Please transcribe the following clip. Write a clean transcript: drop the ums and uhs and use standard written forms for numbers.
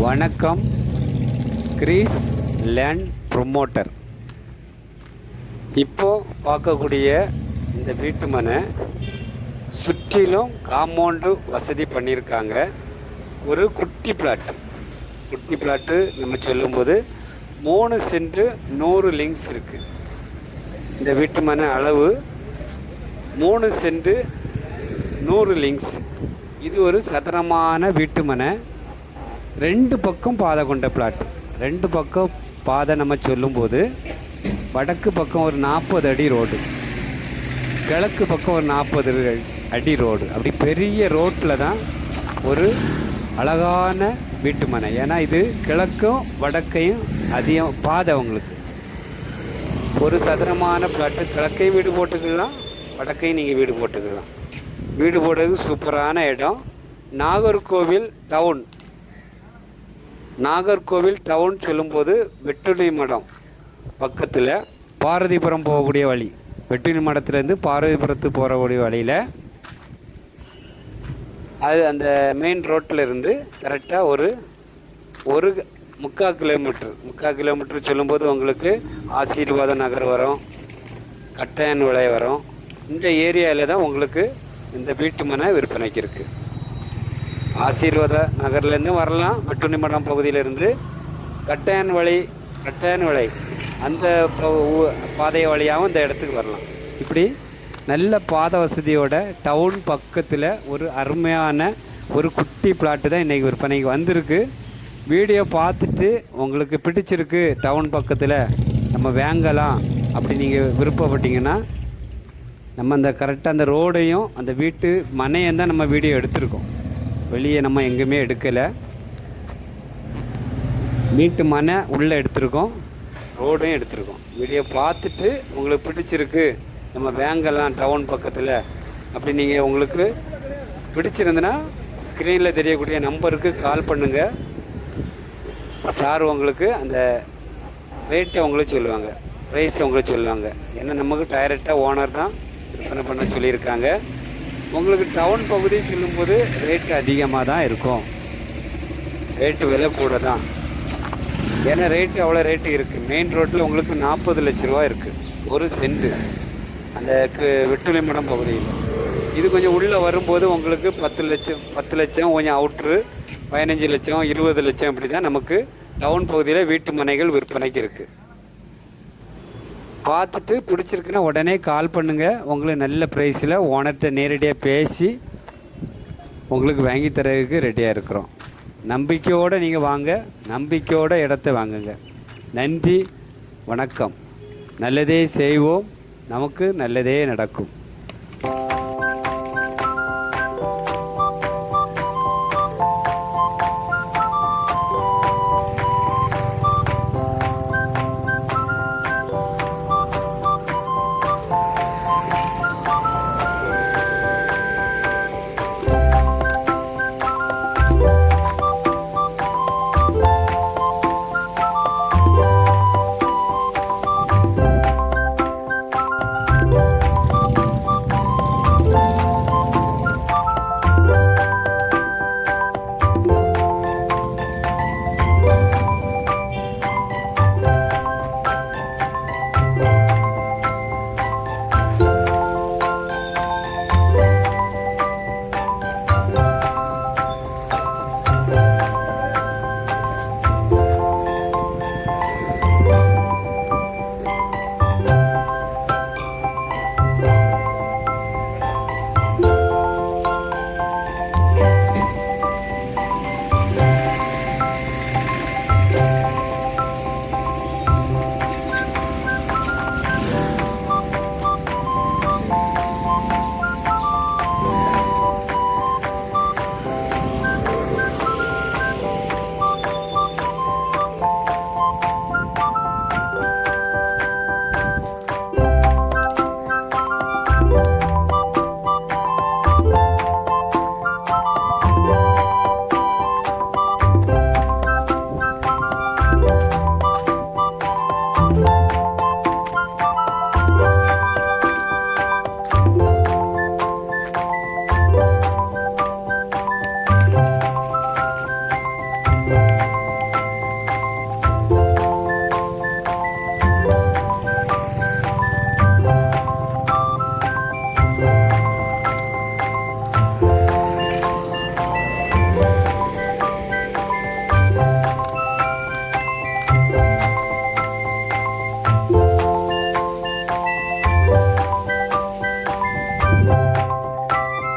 வணக்கம். Greece land promoter. இப்போது பார்க்கக்கூடிய இந்த வீட்டு மனை சுற்றிலும் காம்பவுண்டு வசதி பண்ணியிருக்காங்க. ஒரு குட்டி பிளாட்டு நம்ம சொல்லும்போது 3 சென்ட் 100 லிங்க்ஸ் இருக்குது. இந்த வீட்டு மனை அளவு 3 சென்ட் 100 லிங்க்ஸ். இது ஒரு சதுரமான வீட்டு மனை. 2 பக்கம் பாதை கொண்ட பிளாட். 2 பக்கம் பாதை நம்ம சொல்லும்போது வடக்கு பக்கம் ஒரு 40 அடி ரோடு, கிழக்கு பக்கம் ஒரு 40 அடி ரோடு. அப்படி பெரிய ரோட்டில் தான் ஒரு அழகான வீட்டு மனை. ஏன்னா இது கிழக்கும் வடக்கையும் அதிகம் பாதை. உங்களுக்கு ஒரு சதுரமான பிளாட்டு. கிழக்கையும் வீடு போட்டுக்கலாம், வடக்கையும் நீங்கள் வீடு போட்டுக்கலாம். வீடு போடுறதுக்கு சூப்பரான இடம். நாகர்கோவில் டவுன் சொல்லும்போது வெட்டுணி மடம் பக்கத்தில் பாரதிபுரம் போகக்கூடிய வழி. வெட்டுணி மடத்துலேருந்து பாரதிபுரத்துக்கு போகக்கூடிய வழியில் அது அந்த மெயின் ரோட்டில் இருந்து கரெக்டாக ஒரு 3/4 கிலோமீட்டர் சொல்லும்போது உங்களுக்கு ஆசீர்வாத நகர் வரும், கட்டையன் விலை வரும். இந்த ஏரியாவில் தான் உங்களுக்கு இந்த வீட்டு மனை விற்பனைக்கு இருக்குது. ஆசீர்வாத நகர்லேருந்து வரலாம். வெட்டுணி மடம் பகுதியிலேருந்து கட்டையன் விலை அந்த பாதை வழியாகவும் இந்த இடத்துக்கு வரலாம். இப்படி நல்ல பாதை வசதியோட டவுன் பக்கத்தில் ஒரு அருமையான ஒரு குட்டி பிளாட்டு தான் இன்றைக்கி விற்பனைக்கு வந்திருக்கு. வீடியோ பார்த்துட்டு உங்களுக்கு பிடிச்சிருக்கு, டவுன் பக்கத்தில் நம்ம வாங்கலாம் அப்படி நீங்கள் விருப்பப்பட்டீங்கன்னா நம்ம அந்த கரெக்டாக அந்த ரோடையும் அந்த வீட்டு மனையும் தான் நம்ம வீடியோ எடுத்திருக்கோம். வெளியே நம்ம எங்கேயுமே எடுக்கலை. வீட்டு மனை உள்ளே எடுத்திருக்கோம், ரோடையும் எடுத்திருக்கோம். வீடியோ பார்த்துட்டு உங்களுக்கு பிடிச்சிருக்கு நம்ம வாங்கலாம் டவுன் பக்கத்தில் அப்படி நீங்கள் உங்களுக்கு பிடிச்சிருந்துன்னா ஸ்க்ரீனில் தெரியக்கூடிய நம்பருக்கு கால் பண்ணுங்கள். சார் உங்களுக்கு அந்த ரேட்டை உங்களுக்கு சொல்லுவாங்க, ப்ரைஸை உங்களுக்கு சொல்லுவாங்க. ஏன்னா நமக்கு டைரெக்டாக ஓனர் தான் விற்பனை பண்ண சொல்லியிருக்காங்க. உங்களுக்கு டவுன் பகுதி சொல்லும்போது ரேட்டு அதிகமாக தான் இருக்கும், ரேட்டு விலை கூட தான். ஏன்னா ரேட்டு அவ்வளோ ரேட்டு இருக்குது. மெயின் ரோட்டில் உங்களுக்கு 40 லட்ச ரூபா இருக்குது ஒரு சென்ட்டு அந்த வெட்டுணி மடம் பகுதியில். இது கொஞ்சம் உள்ளே வரும்போது உங்களுக்கு 10 லட்சம் கொஞ்சம் அவுட்ரு 15 லட்சம் 20 லட்சம் இப்படி தான் நமக்கு டவுன் பகுதியில் வீட்டு மனைகள் விற்பனைக்கு இருக்குது. பார்த்துட்டு பிடிச்சிருக்குன்னா உடனே கால் பண்ணுங்கள். உங்களுக்கு நல்ல ப்ரைஸில் ஓனர்கிட்ட நேரடியாக பேசி உங்களுக்கு வாங்கி தரதுக்கு ரெடியாக இருக்கிறோம். நம்பிக்கையோடு நீங்கள் வாங்க, நம்பிக்கையோட இடத்த வாங்குங்க. நன்றி, வணக்கம். நல்லதே செய்வோம், நமக்கு நல்லதே நடக்கும்.